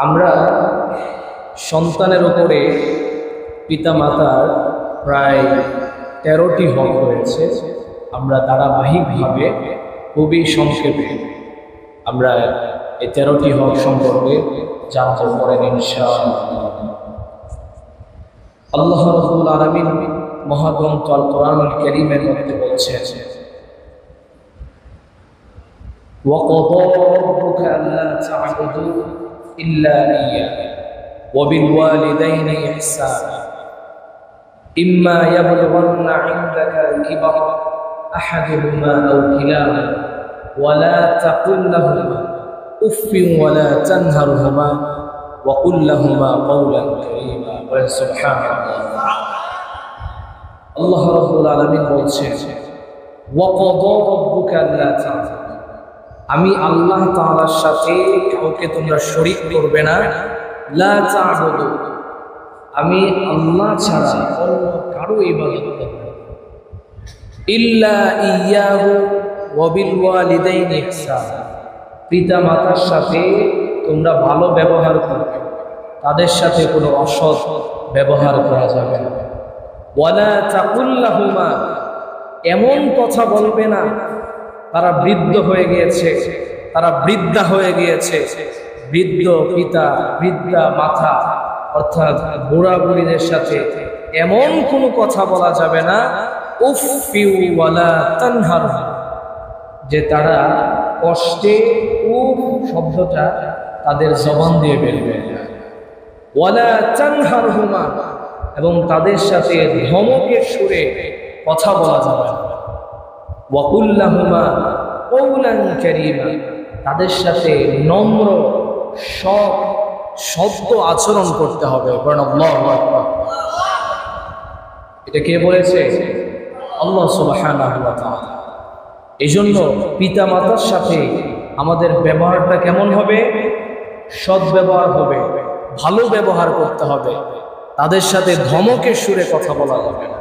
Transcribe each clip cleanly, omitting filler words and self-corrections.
আমরা সন্তানের উপরে পিতামাতার প্রায় 13টি হক রয়েছে। আমরা ধারাবাহিকভাবে খুবই সংক্ষেপে আমরা এই 13টি হক সম্পর্কে জানতে পারেন ইনশাআল্লাহ। আল্লাহ রাব্বুল আলামিন মহাগ্রন্থ আল কোরআনুল কারীমের মধ্যে বলছেন, وَقَضَى رَبُّكَ أَلَّا تَعْبُدُوا إِلَّا إِيَّاهُ وَبِالْوَالِدَيْنِ إِحْسَانًا إِمَّا يَبْلُغَنَّ عِندَكَ الْكِبَرَ أَحَدُهُمَا أَوْ كِلَاهُمَا وَلَا تَقُل لَّهُمَا أُفٍّ وَلَا تَنْهَرْهُمَا وَقُل لَّهُمَا قَوْلًا كَرِيمًا। سبحان الله। আল্লাহ রাব্বুল আলামিন বলছেন, وَقَضَى رَبُّكَ أَلَّا تَعْبُدُوا, আমি আল্লাহ তাআলার সাথে কাউকে তোমরা শরীক করবে না। লা তা'বুদু, আমি আল্লাহ ছাড়া অন্য কারো ইবাদত করবে না। ইল্লা ইয়াহু ওয়া বিল ওয়ালিদাইনি ইহসানা, পিতা মাতার সাথে তোমরা ভালো ব্যবহার করবে, তাদের সাথে কোনো অসৎ ব্যবহার করা যাবে না। ওয়ালা তাকুল লাহুমা, এমন কথা বলবে না, তারা বৃদ্ধ হয়ে গিয়েছে, তারা বৃদ্ধা হয়ে গিয়েছে, বৃদ্ধ পিতা বৃদ্ধা মাতা অর্থাৎ বুড়া বুড়িদের সাথে এমন কোনো কথা বলা যাবে না। উফফি ওয়ালা তানহারহুমা, যে তারা কষ্টে উফ শব্দটা তাদের জবান দিয়ে বেরবে। ওয়ালা তানহারহুমা, এবং তাদের সাথে ধমকের সুরে কথা বলা যাবে না। ওয়াকুল লাহুমা কওলান কারীমা, তাদের সাথে নম্র শব্দ আচরণ করতে হবে। আল্লাহু আকবার। এটা কে বলেছে? আল্লাহ সুবহানাহু ওয়া তাআলা। এজন্য পিতা মাতার সাথে আমাদের ব্যবহারটা কেমন হবে? সৎ ব্যবহার হবে, ভালো ব্যবহার করতে হবে, তাদের সাথে ধমকের সুরে কথা বলা যাবে না।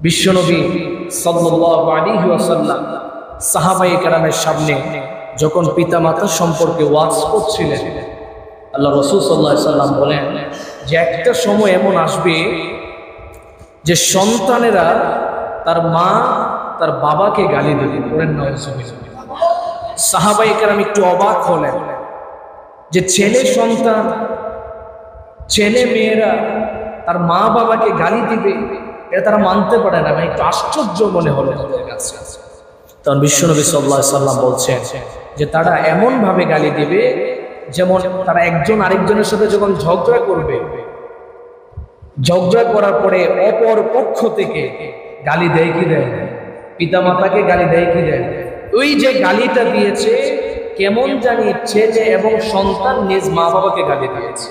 বিশ্বনবী সাল্লাল্লাহু আলাইহি ওয়াসাল্লাম সাহাবায়ে কেরামের সামনে যখন পিতামাতা সম্পর্কে ওয়াজ করছিলেন, আল্লাহ রাসূল সাল্লাল্লাহু আলাইহি ওয়াসাল্লাম বলেন যে একটা সময় এমন আসবে যে সন্তানেরা তার মা তার বাবাকে গালি দেবে। বলেন নাউযুবিল্লাহ। সাহাবায়ে কেরাম একটু অবাক হলেন যে ছেলে মেয়েরা তার মা বাবাকে গালি দিবে, এটা তারা মানতে পারে না। একটু আশ্চর্য মনে হলো তাদের কাছে। তখন বিশ্বনবী সাল্লাল্লাহু আলাইহি ওয়াসাল্লাম বলছেন যে তারা এমন ভাবে গালি দিবে যেমন তারা একজন আরেকজনের সাথে যখন ঝগড়া করবে, ঝগড়া করার পরে অপর পক্ষ থেকে গালি দেয় কি দেয়? পিতামাতাকে গালি দেয় কি দেয়? ওই যে গালিটা দিয়েছে কেমন জানি ছেলে এবং সন্তান নিজ মা বাবাকে গালি দিয়েছে।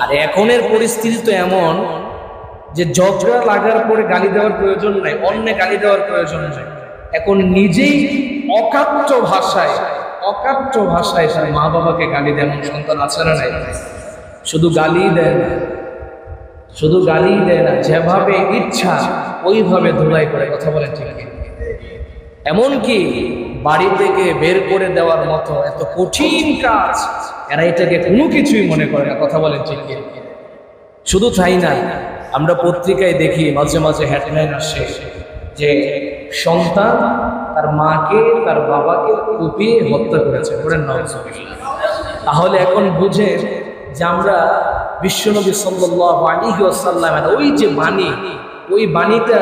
আর এখনের পরিস্থিতি তো এমন যে ঝগড়া লাগার পরে গালি দেওয়ার প্রয়োজন নাই, অন্য গালি দেওয়ার প্রয়োজন নাই। এখন নিজেই অকাট্য ভাষায় তার মা বাবাকে গালি দেয় এমন সন্তান আছে না নাই? শুধু গালি দেয় না, যেভাবে ইচ্ছা ওইভাবে ধুলাই করে কথা বলে। ঠিক এমনকি বাড়ি থেকে বের করে দেওয়ার মতো এত কঠিন কাজ এরা এটাকে কোনো কিছুই মনে করে না। কথা বলেন ঠিক? শুধু তাই না, আমরা পত্রিকায় দেখি মাঝে মাঝে হেডলাইন আসে যে সন্তান তার মাকে তার বাবাকে কুপিয়ে হত্যা করেছে। বলেন নাউযুবিল্লাহ। তাহলে এখন বুঝে যে আমরা বিশ্বনবী সাল্লাল্লাহু আলাইহি ওয়াসাল্লামের ওই যে বাণী, ওই বাণীটা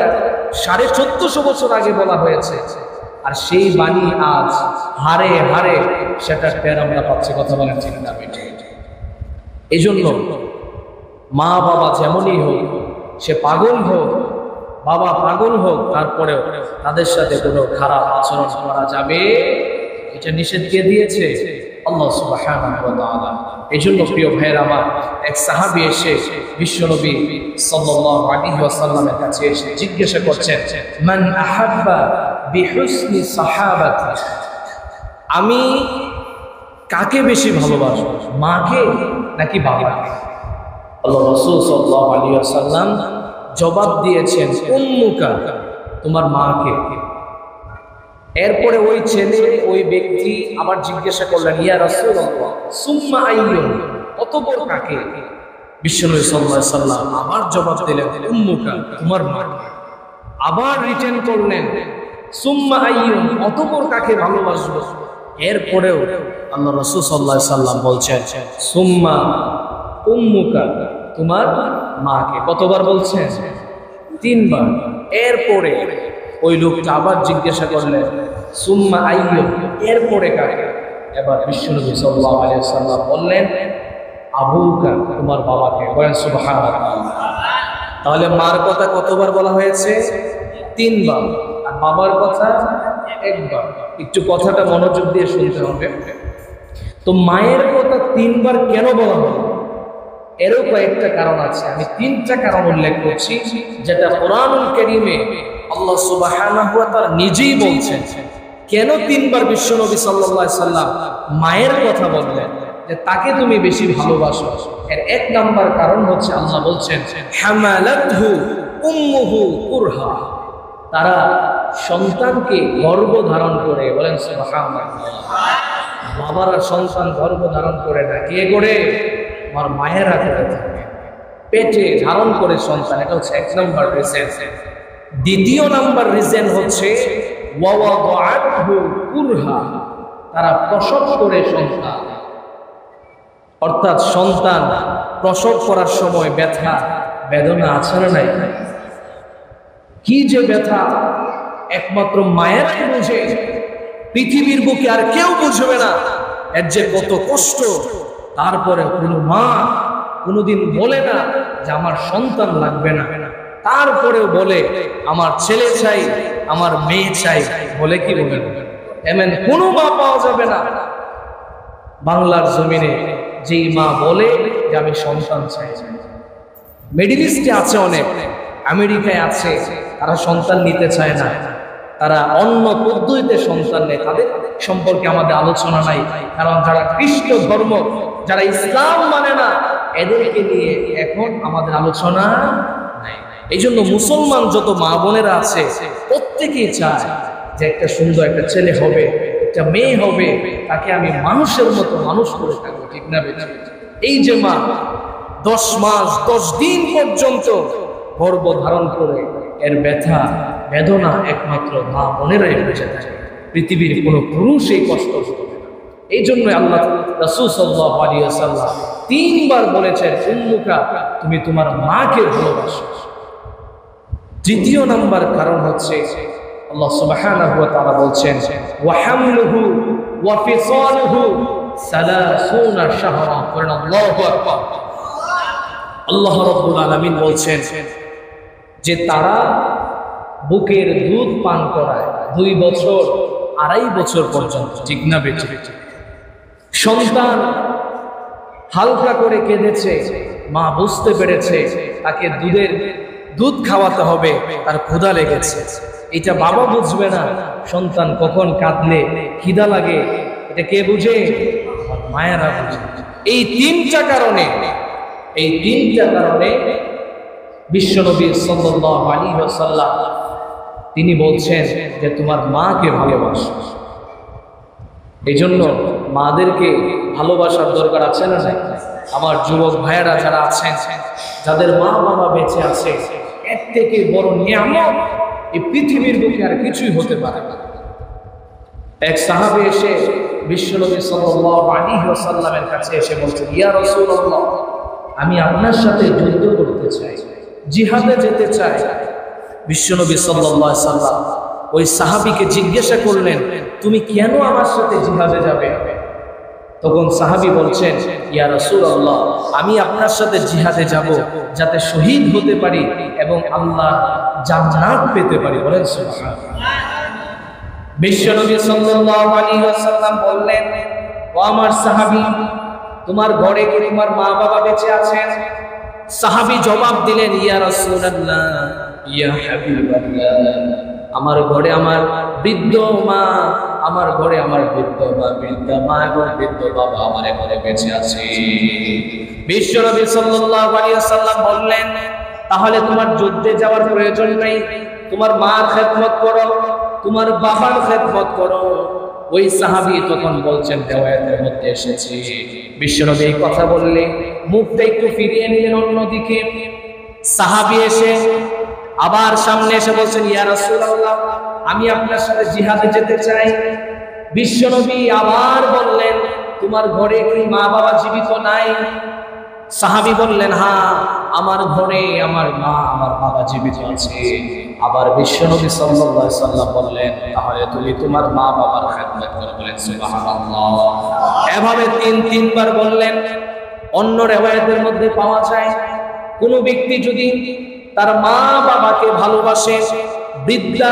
1450 বছর আগে বলা হয়েছে, আর সেই বাণী আজ হারে হারে সেটা টের আমরা পাচ্ছি। কথা বলেন ঠিক না? এই জন্য মা বাবা যেমনই হোক, সে পাগল হোক, বাবা পাগল হোক, তারপরেও তাদের সাথে কোনো খারাপ আচরণ করা যাবে, এটা নিষেধ কে দিয়েছে? আল্লাহ সুবহানাহু ওয়া তাআলা। এই জন্য প্রিয় ভাইয়ের আমার, এক সাহাবী এসে বিশ্বনবী সাল্লাল্লাহু আলাইহি ওয়াসাল্লামের কাছে এসে জিজ্ঞাসা করছেন, মান আহাব্বা বিহুসনি সাহাবাতি, আমি কাকে বেশি ভালোবাসবো, মাকে নাকি বাবাকে? আল্লাহ রাসূল সাল্লাল্লাহু আলাইহি ওয়াসাল্লাম জবাব দিয়েছেন, উম্মুকা, তোমার মাকে। এরপরে ওই ছেলে ওই ব্যক্তি আবার জিজ্ঞাসা করলেন, ইয়া রাসূলুল্লাহ সুম্মা আইয়ুন, অতঃপর কাকে? বিশ্বনবী সাল্লাল্লাহু আলাইহি সাল্লাম আবার জবাব দিলেন, উম্মুকা, তোমার মা। আবার রিটার্ন করলেন, সুম্মা আইয়ুন, অতঃপর কাকে ভালোবাসবো? এরপরেও আল্লাহ রাসূল সাল্লাল্লাহু আলাইহি সাল্লাম বলছেন, সুম্মা উম্মুকা, তোমার মাকে। কতবার বলছেন? 3 বার। এরপরে ওই লোকটা আবার জিজ্ঞাসা করলেন, সুম্মা আইয়ুন, এরপরে কাকে? এবার বিশ্বনবী সাল্লাল্লাহু আলাইহি সাল্লাম বললেন, আবুকা, তোমার বাবাকে। বলেন সুবহানাল্লাহ। তাহলে মার কথা কতবার বলা হয়েছে? 3 বার। আর বাবার কথা 1 বার। একটু কথাটা মনোযোগ দিয়ে শুনতে হবে। তো মায়ের কথা 3 বার কেন বলা হলো? এরও কয়েকটা কারণ আছে। আমি 3টা কারণ উল্লেখ করছি, যেটা কোরআনুল কারীমে আল্লাহ সুবহানাহু ওয়া তাআলা নিজেই বলছেন। কেন 3 বার বিশ্বনবী সাল্লাল্লাহু আলাইহি সাল্লাম মায়ের কথা বললেন যে তাকে তুমি বেশি ভালোবাসো? এর 1 নাম্বার কারণ হচ্ছে, আল্লাহ বলছেন, হামালাতহু উম্মুহু কুরহা, তারা সন্তানকে গর্ভ ধারণ করে। বলেন সুবহানাল্লাহ। বাবারা সন্তান গর্ভ ধারণ করে না, কে করে? আমার মায়েরা করে থাকে, পেটে ধারণ করে সন্তান। এটা হচ্ছে 1 নাম্বার রিজন। 2য় নাম্বার রিজন হচ্ছে ওয়াওয়াদাআতহু কুরহা, তারা প্রসব করে সন্তান। অর্থাৎ সন্তান প্রসব করার সময় ব্যথা বেদনা আছে না নাই? কি যে ব্যথা একমাত্র মায়েরাই বোঝে, পৃথিবীর বুকে আর কেউ বুঝবে না এর যে কত কষ্ট। তারপরে কোনো মা কোনোদিন বলে না যে আমার সন্তান লাগবে না, তারপরেও বলে আমার ছেলে চাই, আমার মেয়ে চাই। বলে কি বলে? এমন কোনো মা পাওয়া যাবে না বাংলার জমিনে যেই মা বলে যে আমি সন্তান চাই। মিডল ইস্টে আছে অনেক, আমেরিকায় আছে, তারা সন্তান নিতে চায় না, তারা অন্য পদ্ধতিতে সন্তান নেয়। তাদের সম্পর্কে আমাদের আলোচনা নাই, কারণ যারা খ্রিস্ট ধর্ম, যারা ইসলাম মানে না, এদেরকে নিয়ে এখন আমাদের আলোচনা নাই। এই জন্য মুসলমান যত মা বোনেরা আছে প্রত্যেকেই চায় যে একটা সুন্দর একটা ছেলে হবে, একটা মেয়ে হবে, তাকে আমি মানুষের মতো মানুষ করে থাকবো। ঠিক না বেটা? এই যে মা 10 মাস 10 দিন পর্যন্ত গর্ভ ধারণ করে, এর ব্যথা বেদনা একমাত্র মা বোনেরাই বুঝে থাকে। পৃথিবীর কোনো পুরুষ এই কষ্ট করবে না। এই জন্য আল্লাহ রাসূল সাল্লাল্লাহু আলাইহি ওয়াসাল্লাম 3 বার বলেছেন, উম্মুকা, তুমি তোমার মাকে ভালোবাসো। 3য় নাম্বার কারণ হচ্ছে, আল্লাহ সুবহানাহু ওয়া তাআলা বলছেন, ওয়া হামলুহু ওয়া ফিসালুহু 30 শাহরা। আল্লাহু আকবার। আল্লাহ রাব্বুল আলামিন বলছেন যে তারা বুকের দুধ পান করায় 2 বছর 2.5 বছর পর্যন্ত। ঠিক না বেটি? সন্তান হালকা করে কেঁদেছে, মা বুঝতে পেরেছে তাকে দুধ খাওয়াতে হবে, তার ক্ষুধা লেগেছে। এটা বাবা বুঝবে না সন্তান কখন কাঁদলে খিদা লাগে, এটা কে বুঝে? মায়েরা বুঝে। এই 3টা কারণে বিশ্বনবী সাল্লাল্লাহু আলাইহি ওয়াসাল্লাম তিনি বলছেন যে তোমার মাকে ভালোবাসো। এই জন্য মাদেরকে ভালোবাসার দরকার আছে না নাই? আমার যুবক ভাইয়েরা যারা আছেন, যাদের মা বাবা বেঁচে আছে, এর থেকে বড় নিয়ামত এই পৃথিবীর বুকে আর কিছুই হতে পারে না। এক সাহাবী এসে বিশ্বনবী সাল্লাল্লাহু আলাইহি ওয়াসাল্লামের কাছে এসে বলছেন, ইয়া রাসূলুল্লাহ, আমি আপনার সাথে যুদ্ধ করতে চাই, জিহাদে যেতে চাই। বিশ্বনবী সাল্লাল্লাহু আলাইহি ওয়াসাল্লাম ওই সাহাবীকে জিজ্ঞাসা করলেন, তুমি কেন আমার সাথে জিহাদে যাবে? তখন সাহাবী বলছেন, ইয়া রাসূলুল্লাহ, আমি আপনার সাথে জিহাদে যাব যাতে শহীদ হতে পারি এবং আল্লাহ জান্নাত পেতে পারি। বলেন সুবহানাল্লাহ। বিশ্বনবী সাল্লাল্লাহু আলাইহি ওয়াসাল্লাম বললেন, ও আমার সাহাবী, তোমার ঘরে কি তোমার মা বাবা বেঁচে আছেন? সাহাবী জবাব দিলেন, ইয়া রাসূলুল্লাহ, ইয়া হাবিবাল্লাহ, আমার ঘরে আমার বৃদ্ধ মা, আমার ঘরে আমার বৃদ্ধ মা এবং বৃদ্ধ বাবা আমার ঘরে বেঁচে আছে। বিশ্বনবী সাল্লাল্লাহু আলাইহি ওয়াসাল্লাম বললেন, তাহলে তোমার যুদ্ধে যাওয়ার প্রয়োজন নেই, তোমার মার খেদমত করো, তোমার বাবার খেদমত করো। ওই সাহাবী তখন বলছেন, রিওয়ায়াতের মধ্যে এসেছে, বিশ্বনবী এই কথা বললে মুখটা একটু ফিরিয়ে নিলেন অন্যদিকে। সাহাবী এসে আবার সামনে এসে বলছেন, ইয়া রাসূলুল্লাহ, আমি আপনার সাথে জিহাদে যেতে চাই। বিশ্বনবী আবার বললেন, তোমার ঘরে কি মা বাবা জীবিত নাই? সাহাবী বললেন, হ্যাঁ, আমার ঘরে আমার মা আমার বাবা জীবিত আছে। আবার বিশ্বনবী সাল্লাল্লাহু আলাইহি ওয়াসাল্লাম বললেন, তাহলে তুমি তোমার মা বাবার খেদমত করো। বলেন সুবহানাল্লাহ। এভাবে তিনবার বললেন। অন্য রিওয়ায়াতের মধ্যে পাওয়া যায়, কোন ব্যক্তি যদি তার মা বাবাকে ভালোবাসে, বৃদ্ধা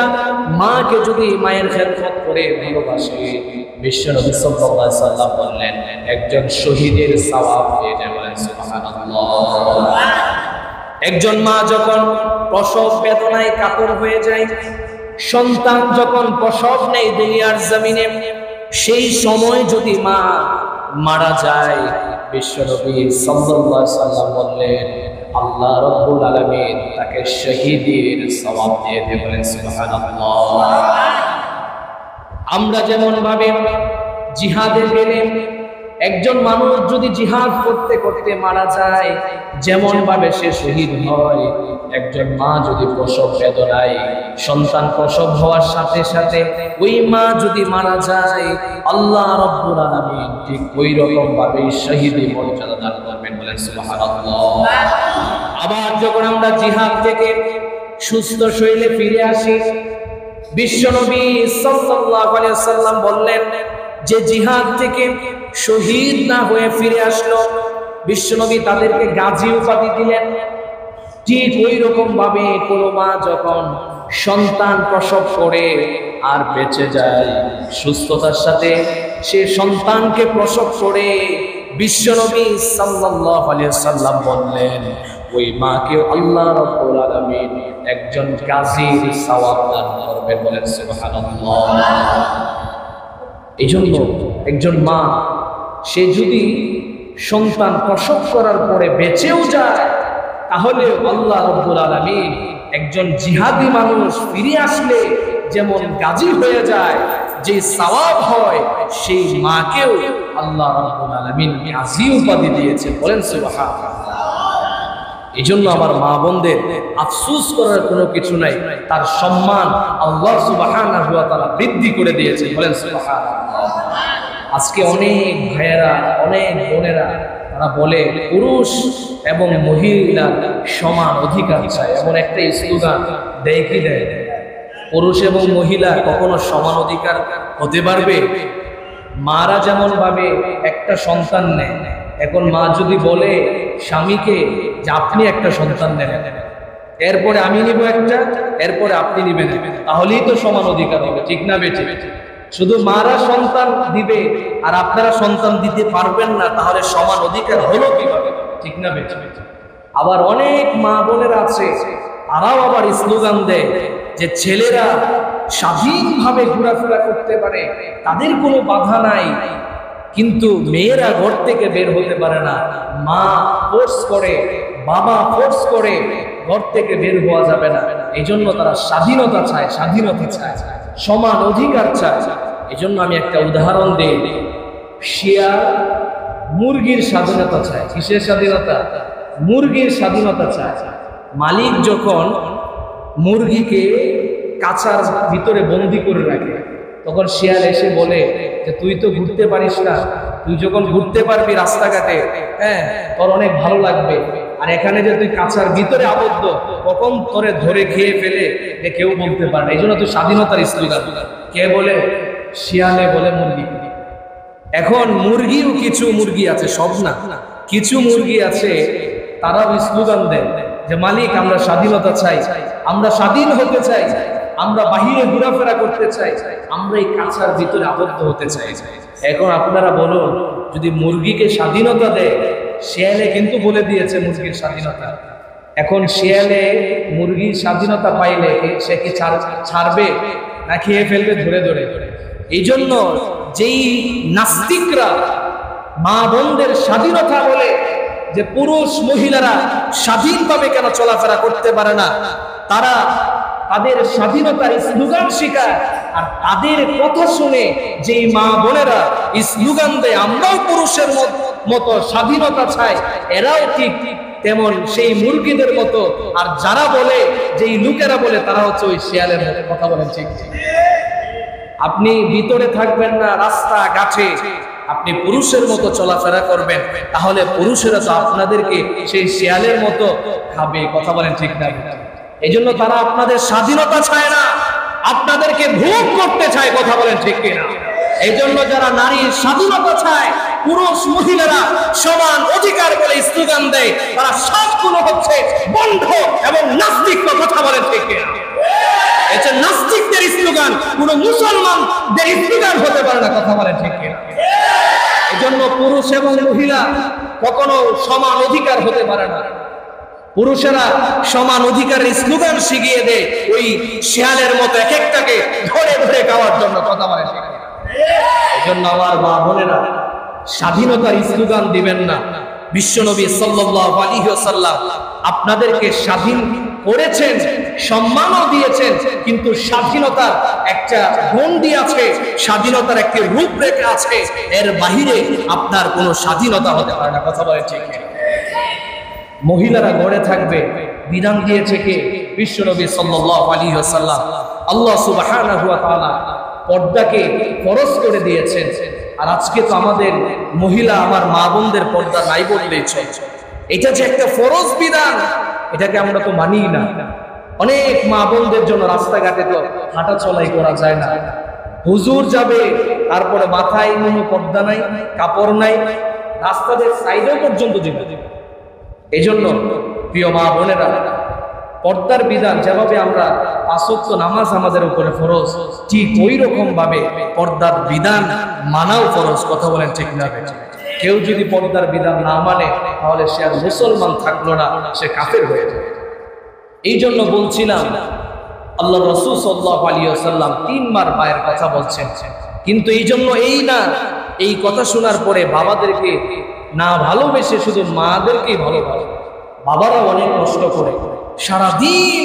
মাকে যদি মায়ের খেদমত করে ভালোবাসে, বিশ্বনবী সাল্লাল্লাহু আলাইহি ওয়াসাল্লাম বললেন, একজন শহীদের সওয়াব পেয়ে যাবে। বলেন সুবহানাল্লাহ। একজন মা যখন প্রসব বেদনায় কাতর হয়ে যায়, সন্তান যখন প্রসব নেয় দুনিয়ার জমিনে, সেই সময় যদি মা মারা যায়, বিশ্বনবী সাল্লাল্লাহু আলাইহি ওয়াসাল্লাম বললেন, আল্লাহ রাব্বুল আলামিন তাকে শহীদের সওয়াব দিয়ে দেবেন। বলেন সুবহানাল্লাহ। আমরা যেমন ভাবে জিহাদে গেলে একজন মানুষ যদি জিহাদ করতে করতে মারা যায়, যেমন ভাবে সে শহীদ হয়, একজন মা যদি প্রসব বেদনায় সন্তান প্রসব হওয়ার সাথে সাথে ওই মা যদি মারা যায়, আল্লাহ রাব্বুল আলামিন ঠিক ওই রকম ভাবে শহীদের মর্যাদা দান করবেন। বলেন সুবহানাল্লাহ। আবার যখন আমরা জিহাদ থেকে সুস্থ শরীরে ফিরে আসি, বিশ্বনবী সাল্লাল্লাহু আলাইহি ওয়াসাল্লাম বললেন, যে জিহাদ থেকে শহীদ না হয়ে ফিরে আসলো, বিশ্বনবী তাদেরকে গাজী উপাধি দিলেন। ঠিক ওই রকম ভাবে কোন মা যখন সন্তান প্রসব করে আর বেঁচে যায়, সুস্থতার সাথে সে সন্তানকে প্রসব করে, বিশ্বনবী সাল্লাল্লাহু আলাইহি ওয়াসাল্লাম বললেন, ওই মাকে আল্লাহ রাব্বুল আলামিন একজন গাজীর সওয়াব দান করবেন। বলেন সুবহানাল্লাহ। এইজন্য একজন মা, সে যদি সন্তান প্রসব করার পরে বেঁচেও যায়, তাহলে আল্লাহ রাব্বুল আলামিন একজন জিহাদি মানুষ ফিরে আসলে যেমন গাজী হয়ে যায়, যে সওয়াব হয়, সেই মাকেও আল্লাহ রাব্বুল আলামিন গাজী উপাধি দিয়েছে। বলেন সুবহানাল্লাহ। এই জন্য আমার মা বোনদের আফসোস করার কোনো কিছু নাই, তার সম্মান আল্লাহ সুবহানাহু ওয়া তাআলা বৃদ্ধি করে দিয়েছে। বলেন সুবহানাল্লাহ। আজকে অনেক ভাইয়েরা, অনেক বোনেরা তারা বলে পুরুষ এবং মহিলার সমান অধিকার চায়, এমন একটা স্লোগান দেয় কি দেয়? পুরুষ এবং মহিলা কখনো সমান অধিকার হতে পারবে? মারা যেমন ভাবে একটা সন্তান নেয়, এখন মা যদি বলে স্বামীকে যে আপনি একটা সন্তান নেন, এরপরে আমি নিব একটা, এরপরে আপনি নিবেন, তাহলেই তো সমান অধিকার হবে। ঠিক না বেঠি? শুধু মারা সন্তান দিবে আর আপনারা সন্তান দিতে পারবেন না, তাহলে সমান অধিকার হলো কিভাবে? ঠিক না বেঠি? আবার অনেক মা বোনেরা আছে, তারাও আবার স্লোগান দেয় যে ছেলেরা স্বাধীনভাবে ঘোরাফেরা করতে পারে, তাদের কোনো বাধা নাই, কিন্তু মেয়েরা ঘর থেকে বের হতে পারে না। মা ফোর্স করে, বাবা ফোর্স করে, ঘর থেকে বের হওয়া যাবে না। এই জন্য তারা স্বাধীনতা চায়, স্বাধীনতা চায়, সমান অধিকার চায়। এই জন্য আমি একটা উদাহরণ দিই, শিয়াল মুরগির স্বাধীনতা চায়। কিসের স্বাধীনতা? মুরগির স্বাধীনতা চায়। মালিক যখন মুরগিকে কাঁচার ভিতরে বন্দি করে রাখে, তখন শিয়াল এসে বলে যে তুই তো ঘুরতে পারিস না, তুই যখন ঘুরতে পারবি রাস্তাঘাটে, হ্যাঁ, তোর অনেক ভালো লাগবে, আর এখানে যে তুই কাঁচার ভিতরে আবদ্ধ, কখন তোরে ধরে খেয়ে ফেলে যে কেউ বলতে পারে না। এই জন্য তুই স্বাধীনতার স্লোগান। কে বলে? শিয়ালে বলে মুরগি। এখন মুরগিও কিছু মুরগি আছে, সব না, কিছু মুরগি আছে, তারাও স্লোগান দেয় যে মালিক আমরা স্বাধীনতা চাই, আমরা স্বাধীন হতে চাই, আমরা বাহিরে ঘোরাফেরা করতে চাই, আমরা এই কাঁচার ভিতরে আবদ্ধ হতে চাই। এখন আপনারা বলুন, যদি মুরগিকে স্বাধীনতা দেয়, শিয়ালে কিন্তু বলে দিয়েছে মুরগির স্বাধীনতা, এখন শিয়ালে মুরগির স্বাধীনতা পাইলে সে কি ছাড়বে না খেয়ে ফেলবে ধরে ধরে? এই জন্য যেই নাস্তিকরা মা বোনদের স্বাধীনতা বলে যে পুরুষ মহিলারা স্বাধীনভাবে কেন চলাফেরা করতে পারে না, তারা তাদের স্বাধীনতার স্লোগান শিখায়, আর তাদের কথা শুনে যেই মা বোনেরা স্লোগান দেয় আমরাও পুরুষের মতো স্বাধীনতা চাই, এরাও ঠিক তেমন সেই মুরগিদের মতো। আর যারা বলে, যেই লোকেরা বলে, তারা হচ্ছে ওই শিয়ালের মতো। কথা বলেন ঠিক? আপনি ভিতরে থাকবেন না, রাস্তা ঘাটে আপনি পুরুষের মতো চলাফেরা করবেন, তাহলে পুরুষেরা তো আপনাদেরকে সেই শিয়ালের মতো খাবে। কথা বলেন ঠিক না? এই জন্য তারা আপনাদের স্বাধীনতা চায় না, আপনাদেরকে ভোগ করতে চায়। কথা বলেন ঠিক কিনা? এই জন্য যারা নারীর স্বাধীনতা চায়, পুরুষ মহিলারা সমান অধিকার বলে স্লোগান দেয়, তারা সবগুলো হচ্ছে বন্ধ এবং নাস্তিক। কথা বলেন ঠিক কিনা? এটা নাস্তিকদের স্লোগান, কোন মুসলমানদের স্লোগান হতে পারে না। কথা বলেন ঠিক কিনা? এই জন্য পুরুষ এবং মহিলা কখনো সমান অধিকার হতে পারে না। পুরুষেরা সমান অধিকারের স্লোগান শিখিয়ে দেয় ওই শিয়ালের মতো এক একটাকে ধরে ধরে খাওয়ার জন্য। কথা বলেন ঠিক কিনা? এই জন্য আমার মা বোনেরা, স্বাধীনতার স্লোগান দিবেন না। বিশ্বনবী সাল্লাল্লাহু আলাইহি ওয়াসাল্লাম আপনাদেরকে স্বাধীন করেছেন, সম্মানও দিয়েছেন, কিন্তু স্বাধীনতার একটা গণ্ডি আছে, স্বাধীনতার একটি রূপরেখা আছে, এর বাহিরে আপনার কোনো স্বাধীনতা হতে পারে না। কথা বলেন ঠিক? মহিলারা ঘরে থাকবে বিধান দিয়েছে কে? বিশ্বনবী সাল্লাল্লাহু আলাইহি ওয়াসাল্লাম। আল্লাহ সুবহানাহু ওয়া তাআলা পর্দাকে ফরজ করে দিয়েছেন। আর আজকে তো আমাদের মহিলা, আমার মা বোনদের পর্দা নাই বললেই চলে। এটা যে একটা ফরজ বিধান, এটাকে আমরা তো মানি না। অনেক মা বোনদের জন্য রাস্তাঘাটে তো হাঁটা চলাই করা যায় না। হুজুর যাবে, তারপরে মাথায় কোনো পর্দা নাই, কাপড় নাই, রাস্তাদের সাইডেও পর্যন্ত যাবে। এই জন্য প্রিয় মা বোনেরা, পর্দার বিধান যেভাবে আমরা 5 ওয়াক্ত নামাজ আমাদের উপরে ফরজ, ঠিক ওই রকম ভাবে পর্দার বিধান মানাও ফরজ। কথা বলেন ঠিক না? কেউ যদি পর্দার বিধান না মানে, তাহলে সে আর মুসলমান থাকলো না, সে কাফের হয়ে যাবে। এই জন্য বলছিলাম, আল্লাহ রাসূল সাল্লাল্লাহু আলাইহি ওয়াসাল্লাম 3 বার মায়ের কথা বলছেন। কিন্তু এই জন্য এই না, এই কথা শোনার পরে বাবাদেরকে না ভালোবেসে শুধু মাদেরকেই ভালোবাসে। বাবারা অনেক কষ্ট করে সারাদিন,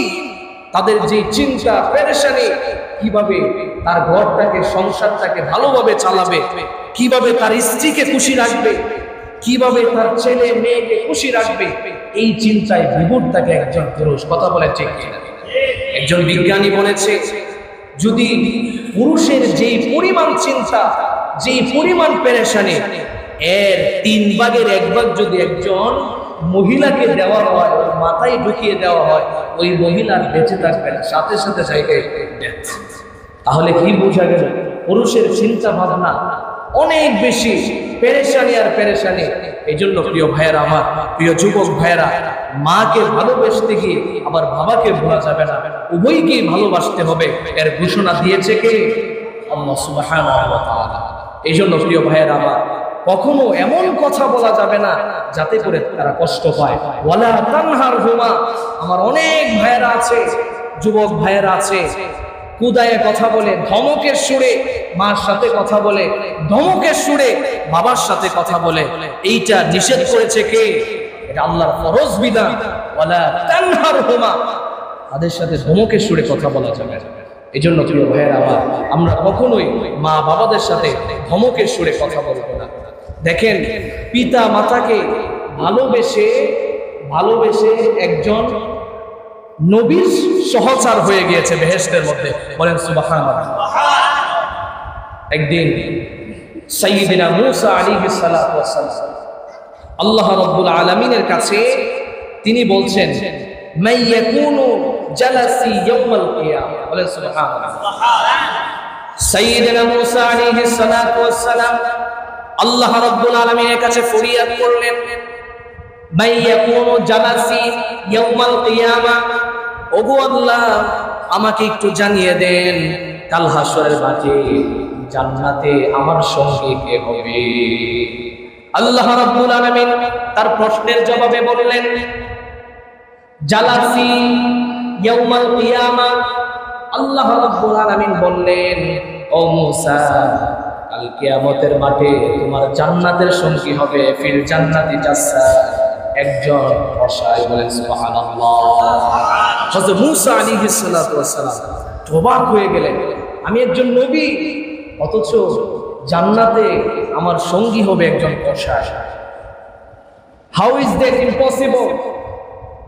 তাদের যে চিন্তা পেরেশানি, কিভাবে তার ঘরটাকে, সংসারটাকে ভালোভাবে চালাবে, কিভাবে তার স্ত্রীকে খুশি রাখবে, কিভাবে তার ছেলে মেয়েকে খুশি রাখবে, এই চিন্তায় বিভোর থাকে একজন পুরুষ। কথা বলে ঠিক কিনা? একজন বিজ্ঞানী বলেছে, যদি পুরুষের যেই পরিমাণ চিন্তা, যেই পরিমাণ পেরেশানি, এর 3 ভাগের 1 ভাগ যদি একজন মহিলাকে দেওয়া হয়, ওর মাথায় ঢুকিয়ে দেওয়া হয়, ওই মহিলার বেঁচে থাকবে না, সাথে সাথে জায়গায় ডেথ। তাহলে কি বোঝা গেল? পুরুষের চিন্তা ভাবনা অনেক বেশি, পেরেশানি আর পেরেশানি। এই জন্য প্রিয় ভাইয়েরা, আমার প্রিয় যুবক ভাইয়েরা, মাকে ভালোবাসতে গিয়ে আবার বাবাকে ভোলা যাবে না, উভয়কেই ভালোবাসতে হবে। এর ঘোষণা দিয়েছে কে? আল্লাহ সুবহানাহু ওয়া তাআলা। এই জন্য প্রিয় ভাইয়েরা আমার, কখনো এমন কথা বলা যাবে না যাতে করে তারা কষ্ট পায়। ওয়ালা তানহারহুমা। আমার অনেক ভাইয়েরা আছে, যুবক ভাইয়েরা আছে, কুদায়ে কথা বলে, ধমকের সুরে মার সাথে কথা বলে, ধমকের সুরে বাবার সাথে কথা বলে। এইটা নিষেধ করেছে কে? এটা আল্লাহর ফরজ বিধান। ওয়ালা তানহারহুমা, তাদের সাথে ধমকের সুরে কথা বলা যাবে না। এই জন্য প্রিয় ভাইয়েরা আমার, আমরা কখনোই মা বাবাদের সাথে ধমকের সুরে কথা বলবো না। দেখেন, পিতা মাতাকে ভালোবেসে ভালোবেসে একজন নবীর সহচর হয়ে গিয়েছে বেহেশতের মধ্যে। বলেন সুবহানাল্লাহ। একদিন সাইয়্যিদিনা মূসা আলাইহিস সালাতু ওয়াস সালাম আল্লাহ রাব্বুল আলামিনের কাছে তিনি বলছেন, মান ইয়াকুনু জালাসি ইয়াউমাল কিয়ামা। বলেন সুবহানাল্লাহ। সাইয়্যিদিনা মূসা আলাইহিস সালাতু ওয়াস সালাম আল্লাহ রাব্বুল আলামিনের কাছে ফরিয়াদ করলেন, মান ইয়াকুনু জালাসি ইয়াউমাল কিয়ামা, ওগো আল্লাহ, আমাকে একটু জানিয়ে দেন কাল হাসরের মাঠে জান্নাতে আমার সঙ্গে কে হবে? আল্লাহ রাব্বুল আলামিন তার প্রশ্নের জবাবে বললেন, জালাসি ইয়াউমাল কিয়ামা। আল্লাহ রাব্বুল আলামিন বললেন, ও মূসা, কাল কিয়ামতের মাঠে তোমার জান্নাতের সঙ্গী হবে ফিল জান্নাতি জাসসা, একজন কসাই। বলেন সুবহানাল্লাহ। হযরত মূসা আলাইহিস সালাতু ওয়াস সালাম অবাক হয়ে গেলেন, আমি একজন নবী, অথচ জান্নাতে আমার সঙ্গী হবে একজন কসাই। How is that impossible?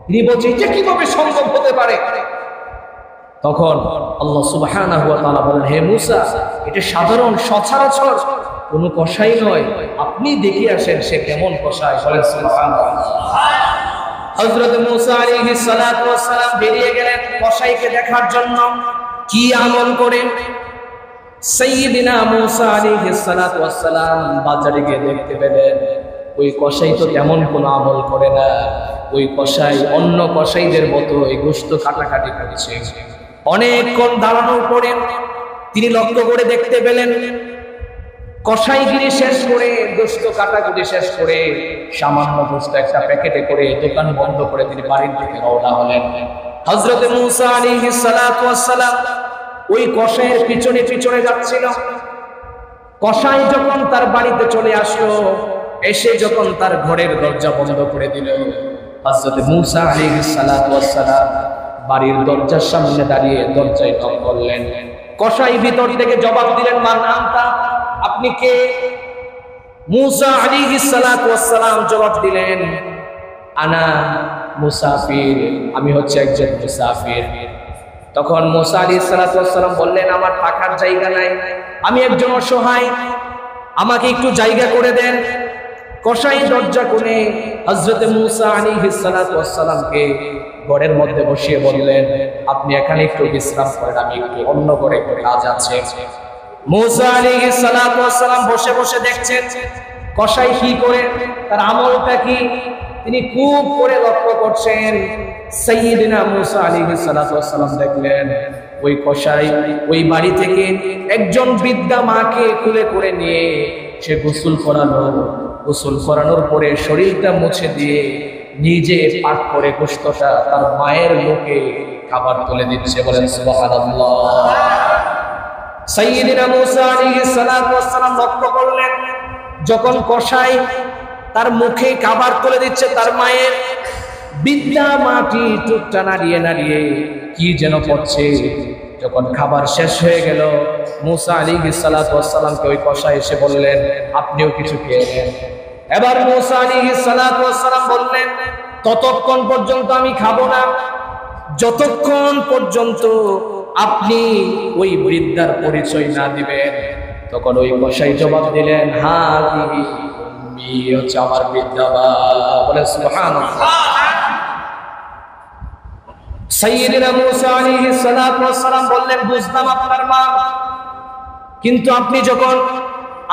তিনি বলছেন এটা কিভাবে সম্ভব হতে পারে? তখন আল্লাহ সুবহানাহু ওয়া তাআলা বলেন, হে মূসা, এটা সাধারণ সচরাচর কোনো কসাই নয়, আপনি দেখে আসেন সে কেমন কসাই। বলেন সুবহানাল্লাহ। হযরত মূসা আলাইহিস সালাতু ওয়াস সালাম বেরিয়ে গেলেন কসাইকে দেখার জন্য। কি আমল করে সাইয়্যিদিনা মূসা আলাইহিস সালাতু ওয়াস সালাম বাজারে গিয়ে দেখতে পেলেন ওই কসাই তো তেমন কোনো আমল করে না। ওই কসাই অন্য কসাইদের মতো এই গোশত কাটাকাটি করছে। অনেকক্ষণ দাঁড়ানোর পরে তিনি লক্ষ্য করে দেখতে পেলেন কসাইগিরি শেষ করে, গোশত কাটাকুটি শেষ করে, সামান্য গোশত একটা প্যাকেটে করে দোকান বন্ধ করে তিনি বাড়ির দিকে রওনা হলেন। হযরত মূসা আলাইহিস সালাতু ওয়াস সালাম ওই কসাইয়ের পিছনে পিছনে যাচ্ছিল। কসাই যখন তার বাড়িতে চলে আসলো, এসে যখন তার ঘরের দরজা বন্ধ করে দিল, হযরত মূসা আলাইহিস সালাতু ওয়াস সালাম বাড়ির দরজার সামনে দাঁড়িয়ে দরজায় নক করলেন। কসাই ভিতর থেকে জবাব দিলেন, মান আনতা, আপনি কে? মূসা আলাইহিস সালাতু ওয়াস সালাম জবাব দিলেন, আনা মুসাফির, আমি হচ্ছে একজন মুসাফির। তখন মূসা আলাইহিস সালাতু ওয়াস সালাম বললেন, আমার থাকার জায়গা নাই, আমি একজন অসহায়, আমাকে একটু জায়গা করে দেন। কসাই দরজা খুলে হযরত মূসা আলাইহিস সালাতু ওয়াস সালামকে ঘরের মধ্যে বসিয়ে বললেন, আপনি এখানে একটু বিশ্রাম করেন, আমি একটু অন্য ঘরে একটু কাজ আছে। মূসা আলাইহিস সালাতু ওয়াস সালাম বসে বসে দেখছেন কসাই কি করে, তার আমলটা কি, তিনি খুব করে লক্ষ্য করছেন। সাইয়্যিদিনা মূসা আলাইহিস সালাতু ওয়াস সালাম দেখলেন ওই কসাই ওই বাড়ি থেকে একজন বৃদ্ধা মাকে কোলে করে নিয়ে সে গোসল করানোর পরে শরীরটা মুছে দিয়ে নিজে পাক করে গোশতটা তার মায়ের মুখে খাবার তুলে দিচ্ছে। বলেন সুবহানাল্লাহ। সাইয়্যিদিনা মূসা আলাইহিস সালাতু ওয়াস সালাম লক্ষ্য করলেন যখন কসাই তার মুখে খাবার তুলে দিচ্ছে তার মায়ের, বৃদ্ধা মাটি চোখটা নাড়িয়ে নাড়িয়ে কি যেন করছে। যখন খাবার শেষ হয়ে গেল, মূসা আলাইহিস সালাতু ওয়াস সালামকে ওই কসাই এসে বললেন, আপনিও কিছু খেয়ে নেন। এবার মূসা আলাইহিস সালাতু ওয়াস সালাম বললেন, ততক্ষণ পর্যন্ত আমি খাবো না যতক্ষণ পর্যন্ত আপনি ওই বৃদ্ধার পরিচয় না দিবেন। তখন ওই কসাই জবাব দিলেন, হ্যাঁ হচ্ছে আমার বৃদ্ধা মা। বলে সুবহানাল্লাহ। সাইয়্যিদিনা মূসা আলাইহিস সালাতু ওয়াস সালাম বললেন, বুঝলাম আপনার মা, কিন্তু আপনি যখন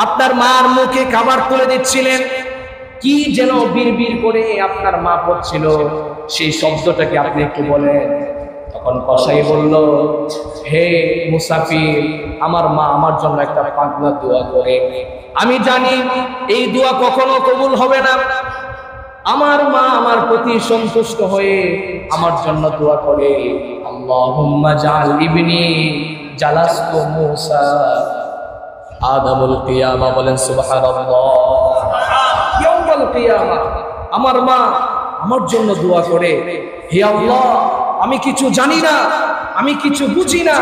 আপনার মার মুখে খাবার তুলে দিচ্ছিলেন কি যেন বিড়বিড় করে আপনার মা পড়ছিল, সেই শব্দটাকে আপনি একটু বলেন। তখন কসাই বলল, হে মুসাফির, আমার মা আমার জন্য একটা পাগলা দোয়া করে, আমি জানি এই দোয়া কখনো কবুল হবে না। আমার মা আমার প্রতি সন্তুষ্ট হয়ে আমার জন্য দোয়া করে, আল্লাহুম্মা জাল ইবনি জালাস্তু মূসা আদামুল কিয়ামা। বলেন সুবহানাল্লাহ। ইয়াউমুল কিয়ামা আমার মা আমার জন্য দোয়া করে, হে আল্লাহ, আমি কিছু জানি না, আমি কিছু বুঝি না,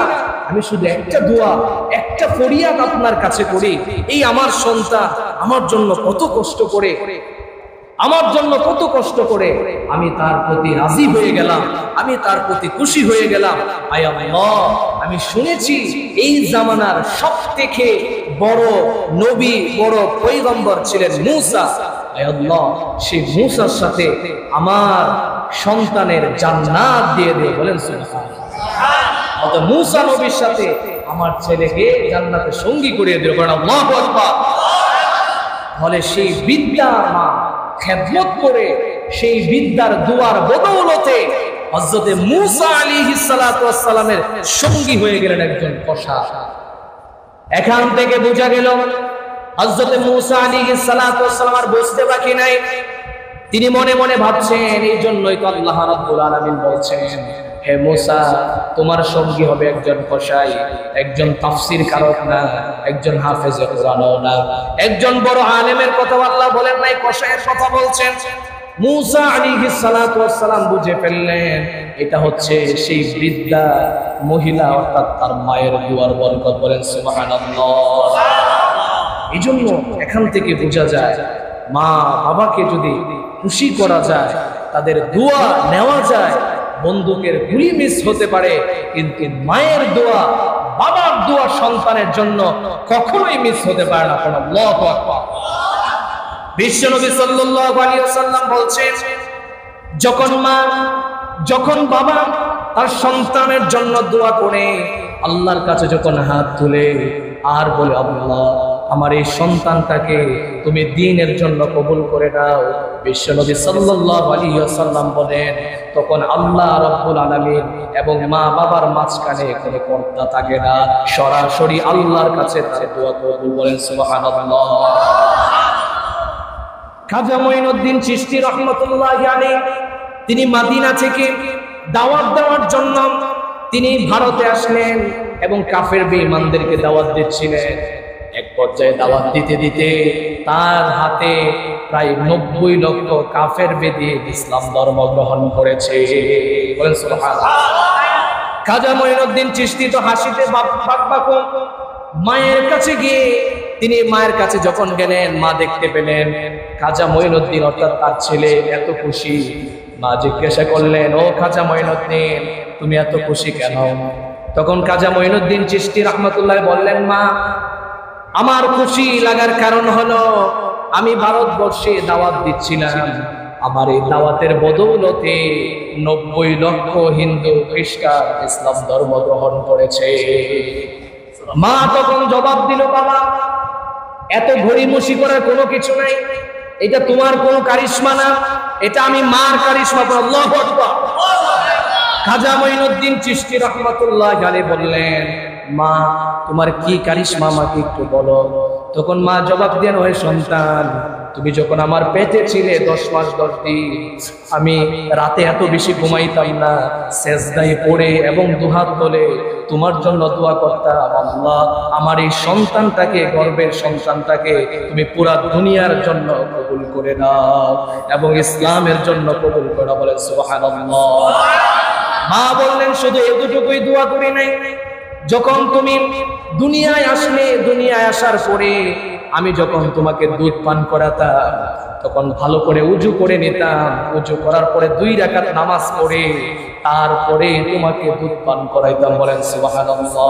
আমি শুধু একটা দোয়া, একটা ফরিয়াদ আপনার কাছে করি, এই আমার সন্তান আমার জন্য কত কষ্ট করে, আমার জন্য কত কষ্ট করে, আমি তার প্রতি রাজি হয়ে গেলাম, আমি তার প্রতি খুশি হয়ে গেলাম। আয় আল্লাহ, আমি শুনেছি এই জামানার সবথেকে বড় নবী, বড় পয়গম্বর ছিলেন মূসা। আয় আল্লাহ, সেই মূসার সাথে আমার সন্তানের জান্নাত দিয়ে দে। বলেন সুবহানাল্লাহ। অত মূসা নবীর সাথে আমার ছেলেকে জান্নাতে সঙ্গী করিয়ে দিল। বলেন আল্লাহু আকবার। বলে সেই বিদ্যার মা খেদমত করে সেই বিদ্যার দুয়ার বদৌলতে হযরত মূসা আলাইহিস সালাতু ওয়াস সালামের সঙ্গী হয়ে গেলেন একজন কসাই। এখান থেকে বোঝা গেল হযরত মূসা আলাইহিস সালাতু ওয়াস সালাম আর বুঝতে বাকি নাই। তিনি মনে মনে ভাবছেন, এই জন্যই তো আল্লাহ রাব্বুল আলামিন বলছেন, হে মূসা, তোমার সঙ্গী হবে একজন কসাই, একজন তাফসীর কারক না, একজন হাফেজে কোরআনও না, একজন বড় আলেমের কথা আল্লাহ বলেন নাই, কসাইয়ের কথা বলছেন। মুসা আলাইহিস সালাতু ওয়াস সালাম বুঝে ফেললেন এটা হচ্ছে সেই বৃদ্ধা মহিলা, অর্থাৎ তার মায়ের দুয়ার বরকত। বলেন সুবহানাল্লাহ। এইজন্য এখান থেকে বোঝা যায় মা বাবাকে যদি খুশি করা যায়, তাদের দোয়া নেওয়া যায়, বন্দুকের গুলি মিস হতে পারে কিন্তু মায়ের দোয়া, বাবার দোয়া সন্তানের জন্য কখনোই মিস হতে পারে না। আল্লাহু আকবার। বিশ্বনবী সাল্লাল্লাহু আলাইহি ওয়াসাল্লাম বলছেন, যখন বাবা তার সন্তানের জন্য দোয়া করে আল্লাহর কাছে যখন হাত তুলে আর বলে, আল্লাহ আমার এই সন্তানটাকে তুমি দ্বীনের জন্য কবুল করে দাও, বিশ্বনবী সাল্লাল্লাহু আলাইহি ওয়াসাল্লাম বলেন তখন আল্লাহ রাব্বুল আলামিন এবং মা বাবার মাঝখানে কোনো পর্দা থাকে না, সরাসরি আল্লাহর কাছে তার দোয়া কবুল। বলেন সুবহানাল্লাহ। খাজা মঈনুদ্দিন চিশতি রাহমাতুল্লাহি আলাইহি তিনি মদিনা থেকে দাওয়াত দেওয়ার জন্য তিনি ভারতে আসলেন এবং কাফের বেঈমানদেরকে দাওয়াত দিচ্ছিলেন। এক পর্যায়ে দাওয়াত দিতে দিতে তার হাতে প্রায় 90 লক্ষ কাফের বেদী ইসলাম ধর্ম গ্রহণ করেছে। বলেন সুবহানাল্লাহ। খাজা মঈনুদ্দিন চিশতি তো হাসিতে বাকবাকু। মায়ের কাছে গিয়ে তিনি মায়ের কাছে যখন গেলেন, মা দেখতে পেলেন খাজা মঈনুদ্দিন অর্থাৎ তার ছেলে এত খুশি। মা জিজ্ঞাসা করলেন, ও খাজা মঈনুদ্দিন তুমি এত খুশি কেন? তখন খাজা মঈনুদ্দিন চিশতি রাহমাতুল্লাহ বললেন, মা আমার খুশি লাগার কারণ হলো আমি ভারতবর্ষে দাওয়াত দিচ্ছিলাম, আমার এই দাওয়াতের বদৌলতে 90 লক্ষ হিন্দু খ্রিস্টান ইসলাম ধর্ম গ্রহণ করেছে। মা তখন জবাব দিল, বাবা এত ঘড়িমসি করার কোনো কিছু নাই, এটা তোমার কোনো কারিশমা না, এটা আমি মার কারিশমা। আল্লাহু আকবার। খাজা মঈনুদ্দিন চিশতি রাহমাতুল্লাহ আলাইহি বললেন, মা তোমার কি কারিশমা আমাকে একটু বলো। তখন মা জবাব দেন, ওই সন্তান তুমি যখন আমার পেটে ছিলে 10 মাস 10 দিন, আমি রাতে এত বেশি ঘুমাইতাম না, সেজদায় পড়ে এবং দুহাত তোলে তোমার জন্য দোয়া করতাম, আল্লাহ আমার এই সন্তানটাকে, গর্বের সন্তানটাকে তুমি পুরা দুনিয়ার জন্য কবুল করে নাও এবং ইসলামের জন্য কবুল করে। বলেন সুবহানাল্লাহ। মা বললেন, শুধু এতটুকুই দোয়া করি নাই, যখন তুমি দুনিয়ায় আসলে, দুনিয়ায় আসার পরে আমি যখন তোমাকে দুধ পান করাতাম তখন ভালো করে উজু করে নিতাম, উজু করার পরে 2 রাকাত নামাজ পড়ে তারপরে তোমাকে দুধ পান করাইতাম। বলেন সুবহানাল্লাহ।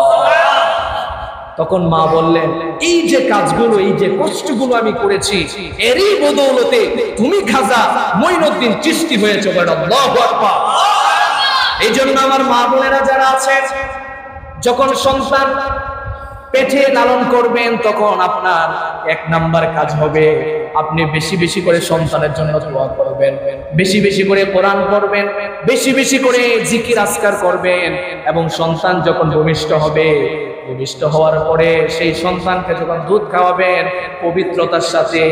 তখন মা বললেন, এই যে কাজগুলো, এই যে কষ্টগুলো আমি করেছি, এরই বদৌলতে তুমি খাজা মঈনুদ্দিন চিশতি হয়েছে। আল্লাহু আকবার। এই জন্য আমার মা বোনেরা যারা আছেন, যখন সন্তান পেটে লালন করবেন তখন আপনার 1 নাম্বার কাজ হবে আপনি বেশি বেশি করে সন্তানের জন্য দোয়া করবেন, বেশি বেশি করে কোরআন পড়বেন, বেশি বেশি করে জিকির আজকার করবেন এবং সন্তান যখন ভূমিষ্ঠ হবে, ভূমিষ্ঠ হওয়ার পরে সেই সন্তানকে যখন দুধ খাওয়াবেন পবিত্রতার সাথে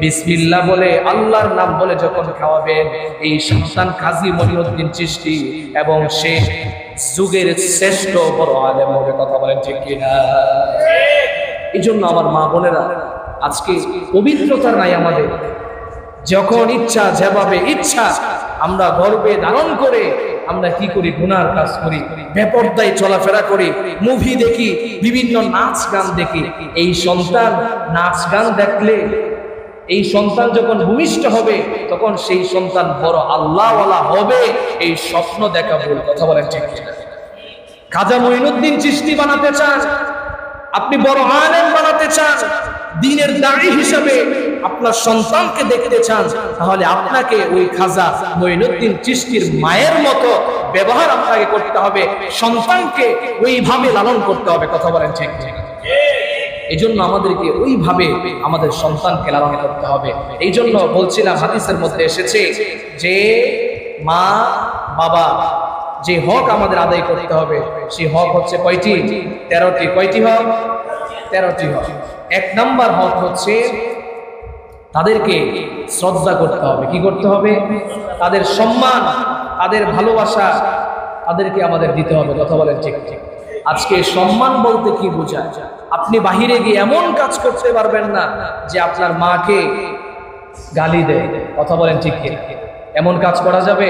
বিসমিল্লাহ বলে, আল্লাহর নাম বলে যখন খাওয়াবেন, এই সন্তান কাজী মঈনুদ্দিন চিশতি এবং সে যুগের শ্রেষ্ঠ বড় আলেম হবে। কথা বলেন ঠিক কিনা? এই জন্য আমার মা বোনেরা, আজকে পবিত্রতার নাই আমাদের, যখন ইচ্ছা যেভাবে ইচ্ছা আমরা গর্বে ধারণ করে আমরা কি করি, গুনার কাজ করি, বেপরদায় চলাফেরা করি, মুভি দেখি, বিভিন্ন নাচ গান দেখি। এই সন্তান নাচ গান দেখলে, এই সন্তান যখন ভূমিষ্ঠ হবে তখন সেই সন্তান বড় আল্লাহওয়ালা হবে, এই স্বপ্ন দেখা ভুল। কথা বলেন ঠিক কিনা? খাজা মঈনুদ্দিন চিশতি বানাতে চান, আপনি বড় আলেম বানাতে চান, দ্বীনের দাঈ হিসেবে আপনার সন্তানকে দেখতে চান, তাহলে আপনাকে ওই খাজা মঈনুদ্দিন চিশতির মায়ের মতো ব্যবহার আপনাকে করতে হবে, সন্তানকে ওইভাবে লালন করতে হবে। কথা বলেন ঠিক ঠিক? এই জন্য আমাদেরকে ওইভাবে আমাদের সন্তানকে লালন করতে হবে। এই জন্য বলছিলাম, হাদিসের মধ্যে এসেছে যে মা বাবা যে হক আমাদের আদায় করতে হবে, সেই হক হচ্ছে কয়টি? 13টি। কয়টি হক? 13টি হক। 1 নাম্বার হক হচ্ছে তাদেরকে শ্রদ্ধা করতে হবে। কি করতে হবে? তাদের সম্মান, তাদের ভালোবাসা তাদেরকে আমাদের দিতে হবে। কথা বলেন ঠিক ঠিক? আজকে সম্মান বলতে কি বোঝায়? আপনি বাহিরে গিয়ে এমন কাজ করতে পারবেন না যে আপনার মাকে গালি দেয়। কথা বলেন ঠিক কিনা? এমন কাজ করা যাবে?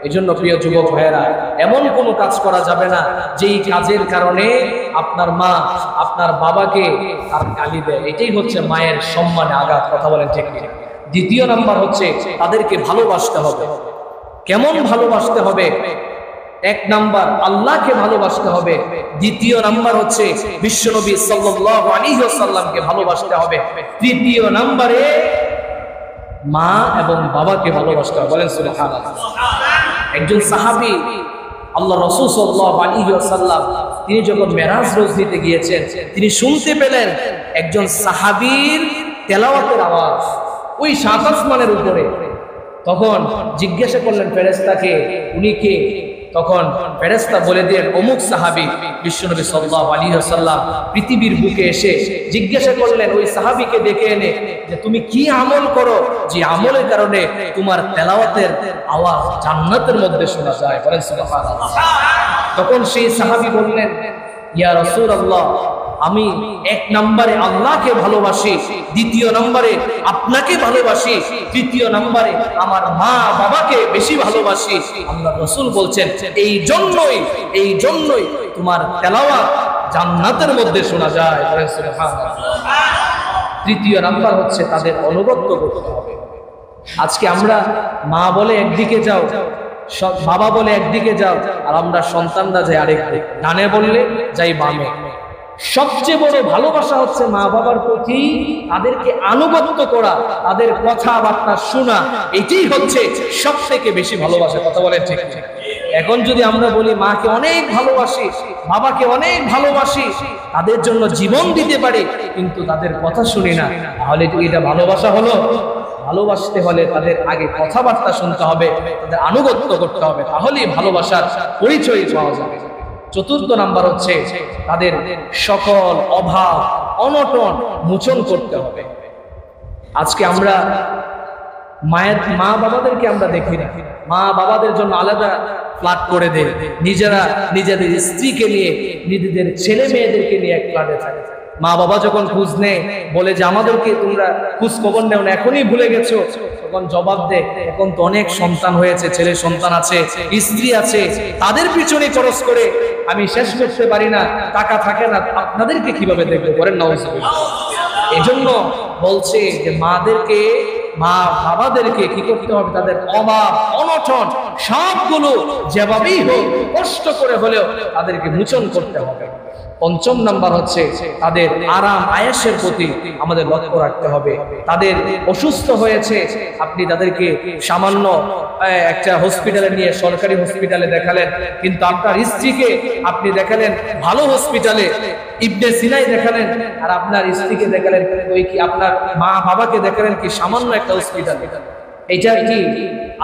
এই জন্য প্রিয় যুবক ভাইয়েরা, এমন কোনো কাজ করা যাবে না যেই কাজের কারণে আপনার মা আপনার বাবাকে তার গালি দেয়। এটাই হচ্ছে মায়ের সম্মানে আঘাত। কথা বলেন ঠিক কিনা? দ্বিতীয় নাম্বার হচ্ছে তাদেরকে ভালোবাসতে হবে। কেমন ভালোবাসতে হবে? এক নাম্বার আল্লাহকে ভালোবাসতে হবে। দ্বিতীয় নাম্বার হচ্ছে বিশ্বনবী সাল্লাল্লাহু আলাইহি ওয়াসাল্লামকে ভালোবাসতে হবে। তৃতীয় নাম্বারে মা এবং বাবাকে ভালোবাসতে হবে। বলেন সুবহানাল্লাহ। একজন সাহাবী আল্লাহ রাসূল সাল্লাল্লাহু আলাইহি ওয়াসাল্লাম তিনি যখন মেরাজ রোজ দিতে গিয়েছেন, তিনি শুনতে পেলেন একজন সাহাবীর তেলাওয়াতের আওয়াজ ওই সাত আসমানের উপরে। তখন জিজ্ঞাসা করলেন ফেরেশতাকে, উনি কে? তখন ফেরেশতা বলে দিলেন অমুক সাহাবী। বিশ্বনবী সাল্লাল্লাহু আলাইহি ওয়াসাল্লাম পৃথিবীর বুকে এসে জিজ্ঞাসা করলেন ওই সাহাবীকে ডেকে এনে যে তুমি কি আমল করো যে আমলের কারণে তোমার তেলাওয়াতের আওয়াজ জান্নাতের মধ্যে শোনা যায়? বলেন সুবহানাল্লাহ। তখন সেই সাহাবী বললেন, ইয়া রাসূলুল্লাহ, আমি এক নম্বরে আল্লাহকে ভালোবাসি, দ্বিতীয় নম্বরে আপনাকে ভালোবাসি, তৃতীয় নম্বরে আমার মা বাবাকে বেশি ভালোবাসি। আল্লাহ রাসূল বলছেন এই জন্যই তোমার তেলাওয়াত জান্নাতের মধ্যে শোনা যায়। সুবহানাল্লাহ। তৃতীয় নাম্বার হচ্ছে তাদের অনুগত্য করতে হবে। আজকে আমরা মা বলে একদিকে যাও, বাবা বলে একদিকে যাও, আর আমরা সন্তানরা যাই আরেক দিকে, ডানে বললে যাই বামে। সবচেয়ে বড় ভালোবাসা হচ্ছে মা বাবার প্রতি তাদেরকে আনুগত্য করা, তাদের কথাবার্তা শোনা, এটাই হচ্ছে সব থেকে বেশি ভালোবাসা। কথা বলেন ঠিক? এখন যদি আমরা বলি মাকে অনেক ভালোবাসি, বাবাকে অনেক ভালোবাসি, তাদের জন্য জীবন দিতে পারি, কিন্তু তাদের কথা শুনি না, তাহলে এটা ভালোবাসা হলো? ভালোবাসতে হলে তাদের আগে কথাবার্তা শুনতে হবে, তাদের আনুগত্য করতে হবে, তাহলেই ভালোবাসার পরিচয় পাওয়া যাবে। চতুর্থ নাম্বার হচ্ছে তাদের সকল অভাব অনটন মোচন করতে হবে। আজকে আমরা মা বাবাদেরকে আমরা দেখি না, মা বাবাদের জন্য আলাদা ফ্ল্যাট করে দেয়, নিজেরা নিজেদের স্ত্রীকে নিয়ে নিজেদের ছেলে মেয়েদেরকে নিয়ে এক ফ্ল্যাটে থাকে। মা বাবা যখন খোঁজ নেয় বলে যে আমাদেরকে তোমরা খোঁজ খবর নেও না, এখনই ভুলে গেছো, তখন জবাব দেয় এখন তো অনেক সন্তান হয়েছে, ছেলে সন্তান আছে, স্ত্রী আছে, তাদের পিছনে খরচ করে আমি শেষ করতে পারি না, টাকা থাকে না, আপনাদেরকে কিভাবে দেখবো? করেন না? এই জন্য বলছে যে মা বাবাদেরকে কি করতে হবে? তাদের অভাব অনটন সবগুলো যেভাবেই হোক কষ্ট করে হলেও তাদেরকে মোচন করতে হবে। পঞ্চম নাম্বার হচ্ছে তাদের আরাম আয়েশের প্রতি আমাদের লক্ষ্য রাখতে হবে। তাদের অসুস্থ হয়েছে, আপনি তাদেরকে সামান্য একটা হসপিটালে নিয়ে সরকারি হসপিটালে দেখালেন, কিন্তু আপনার স্ত্রীকে আপনি দেখালেন ভালো হসপিটালে, ইবনে সিনাই দেখালেন, আর আপনার স্ত্রীকে দেখালেন ওই কি আপনার মা বাবাকে দেখালেন কি সামান্য একটা হসপিটাল। এটা কি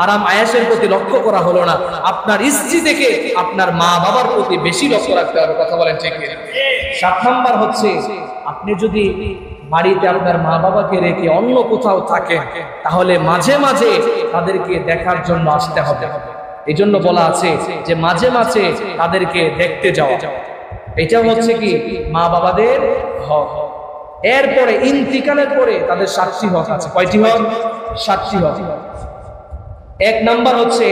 আরাম আয়েশের প্রতি লক্ষ্য করা হলো না? আপনার স্ত্রী থেকে আপনার মা বাবার প্রতি বেশি লক্ষ্য রাখতে হবে। কথা বলেন ঠিক? 7 নাম্বার হচ্ছে আপনি যদি বাড়িতে আপনার মা বাবাকে রেখে অন্য কোথাও থাকেন, তাহলে মাঝে মাঝে তাদেরকে দেখার জন্য আসতে হবে। এই জন্য বলা আছে যে মাঝে মাঝে তাদেরকে দেখতে যাওয়া। এটা হচ্ছে কি মা বাবাদের হক। এরপরে ইন্তিকালের পরে তাদের 7টি হক আছে। কয়টি হক? 7টি হক। 1 নাম্বার হচ্ছে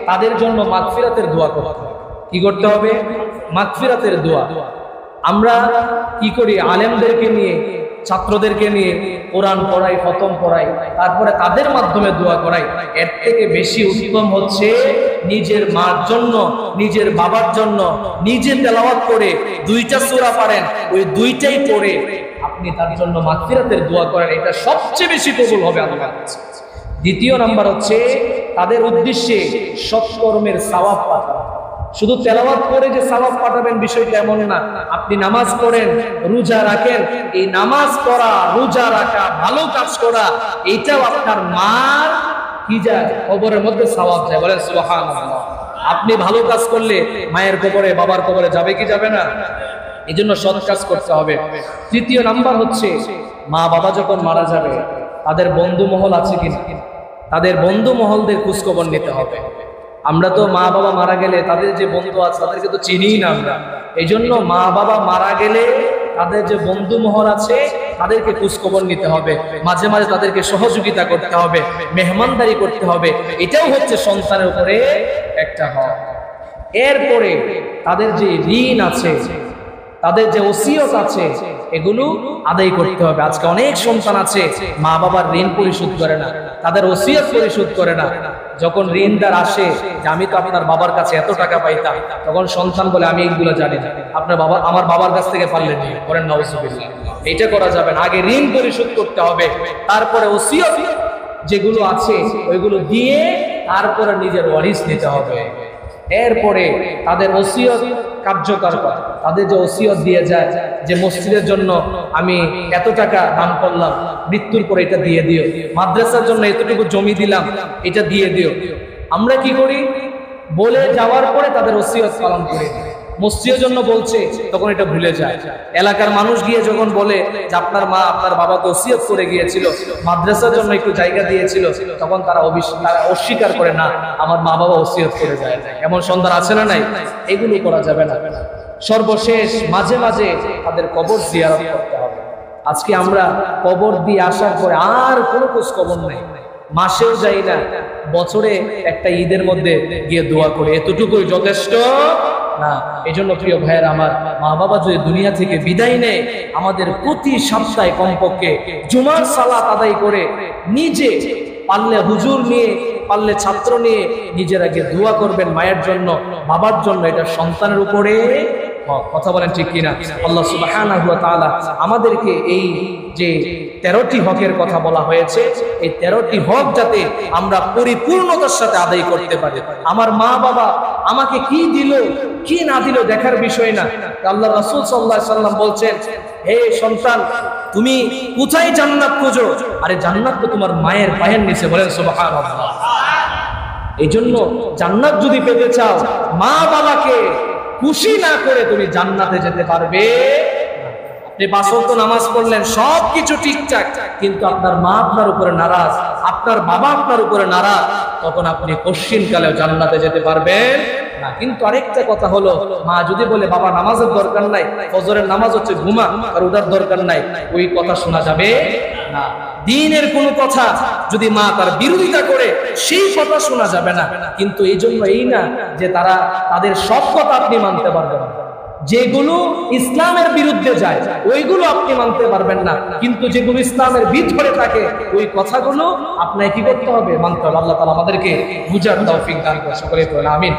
তাদের জন্য মাগফিরাতের দোয়া করতে হবে। কি করতে হবে? মাগফিরাতের দোয়া। আমরা কি করি? আলেমদেরকে নিয়ে, ছাত্রদেরকে নিয়ে কোরআন পড়াই, খতম পড়াই, তারপরে তাদের মাধ্যমে দোয়া করাই। এর থেকে বেশি উত্তম হচ্ছে নিজের মার জন্য, নিজের বাবার জন্য নিজে তেলাওয়াত করে 2টা সূরা পারেন, ওই 2টাই পড়ে আপনি তার জন্য মাগফিরাতের দোয়া করেন, এটা সবচেয়ে বেশি কবুল হবে আল্লাহর কাছে। দ্বিতীয় নাম্বার হচ্ছে তাদের উদ্দেশ্যে সৎকর্মের সওয়াব পাঠানো। শুধু তেলাওয়াত করে যে সওয়াব পাঠাবেন বিষয়টা এমন না। আপনি নামাজ পড়েন, রোজা রাখেন, এই নামাজ পড়া, রোজা রাখা, ভালো কাজ করা, এটাও আপনার মার কি যায়? কবরের মধ্যে সওয়াব যায়। বলেন সুবহানাল্লাহ। আপনি ভালো কাজ করলে মায়ের কবরে, বাবার কবরে যাবে কি যাবে না? এই জন্য সৎ কাজ করতে হবে। তৃতীয় নাম্বার হচ্ছে মা বাবা যখন মারা যাবে তাদের বন্ধু মহল আছে কিনা, তাদের বন্ধু মহলদের খোঁজখবর নিতে হবে। আমরা তো মা বাবা মারা গেলে তাদের যে বন্ধু আছে তাদেরকে তো চিনিই না আমরা। এই জন্য মা বাবা মারা গেলে তাদের যে বন্ধু মহল আছে তাদেরকে খোঁজখবর নিতে হবে, মাঝে মাঝে তাদেরকে সহযোগিতা করতে হবে, মেহমানদারি করতে হবে। এটাও হচ্ছে সন্তানের উপরে একটা হক। এরপরে তাদের যে ঋণ আছে, তাদের যে ওসিয়ত আছে, এগুলো আদায় করতে হবে। আজকে অনেক সন্তান আছে মা বাবার ঋণ পরিশোধ করে না, তাদের ওসিয়ত পরিশোধ করে না। যখন ঋণদার আসে যে আমি তো আপনার বাবার কাছে এত টাকা পাইতাম, তখন সন্তান বলে আমি এইগুলো জানি না, আপনার বাবা আমার বাবার কাছ থেকে পারলেন নি, করেন নাউজুবিল্লাহ। এটা করা যাবে না। আগে ঋণ পরিশোধ করতে হবে, তারপরে ওসিয়ত যেগুলো আছে ওইগুলো দিয়ে তারপরে নিজের ওয়ারিস নিতে হবে। এরপরে তাদের ওসিয়ত কার্যকর করা, তাদের যে ওসিয়ত দিয়ে যায় যে মসজিদের জন্য আমি এত টাকা দান করলাম, মৃত্যুর পরে এটা দিয়ে দিও, মাদ্রাসার জন্য এতটুকু জমি দিলাম, এটা দিয়ে দিও। আমরা কি করি, বলে যাওয়ার পরে তাদের ওসিয়ত পালন করি। মসজিদের জন্য বলছে তখন এটা ভুলে যায়। এলাকার মানুষ গিয়ে যখন বলে যে আপনার মা আপনার বাবা তো ওসিয়ত করে গিয়েছিল, মাদ্রাসার জন্য একটু জায়গা দিয়েছিল, তখন তারা অস্বীকার করে, না আমার মা বাবা ওসিয়ত করে যায়। এমন সন্তান আছে না নাই? এগুলো করা যাবে না। সর্বশেষ মাঝে মাঝে তাদের কবর জিয়ারত করতে হবে। আজকে আমরা কবর দিয়ে আসার পরে আর কোনো খোঁজ খবর নেই, মাসেও যাই না, বছরে একটা ঈদের মধ্যে গিয়ে দোয়া করে, এতটুকুই যথেষ্ট না। এই জন্য প্রিয় ভাইয়ের আমার, মা বাবা যদি দুনিয়া থেকে বিদায় নেয়, আমাদের প্রতি সপ্তাহে কমপক্ষে জুমার সালাত আদায় করে নিজে পারলে হুজুর নিয়ে, পারলে ছাত্র নিয়ে নিজের আগে দোয়া করবেন মায়ের জন্য, বাবার জন্য। এটা সন্তানের উপরে হক। কথা বলেন ঠিক কিনা? আল্লাহ সুবহানাহু ওয়া তাআলা আমাদেরকে এই যে 13টি হকের কথা বলা হয়েছে, এই 13টি হক যাতে আমরা পরিপূর্ণতার সাথে আদায় করতে পারি। আমার মা বাবা আমাকে কি দিল কি না দিল দেখার বিষয় না। আল্লাহ রাসূল সাল্লাল্লাহু আলাইহি সাল্লাম বলছেন, হে সন্তান, তুমি কোথায় জান্নাত খোঁজো? আরে জান্নাত তো তোমার মায়ের পায়ের নিচে। বলেন সুবহানাল্লাহ। এই জন্য জান্নাত যদি পেতে চাও, মা বাবাকে খুশি না করে তুমি জান্নাতে যেতে পারবে। আপনি 5 ওয়াক্ত নামাজ পড়লেন, সবকিছু ঠিকঠাক, কিন্তু আপনার মা আপনার উপরে নারাজ, আপনার বাবা আপনার উপরে নারাজ, তখন আপনি কশিনকালেও জান্নাতে যেতে পারবেন না। কিন্তু আরেকটা কথা হলো, মা যদি বলে বাবা নামাজের দরকার নাই, ফজরের নামাজ হচ্ছে ঘুমা, আর ওটার দরকার নাই, ওই কথা শোনা যাবে না। দ্বীনের কোনো কথা যদি মা তার বিরোধিতা করে, সেই কথা শোনা যাবে না। কিন্তু এই জন্য এই না যে তারা তাদের সব কথা আপনি মানতে পারবেন না, যেগুলো ইসলামের বিরুদ্ধে যায় ওইগুলো আপনি মানতে পারবেন না, কিন্তু যেগুলো ইসলামের ভিতরে থাকে ওই কথাগুলো আপনাকে কি করতে হবে? মানতে হবে। আল্লাহ তাআলা আমাদেরকে বুঝার তৌফিক দান করুন। সকলে বলেন আমিন।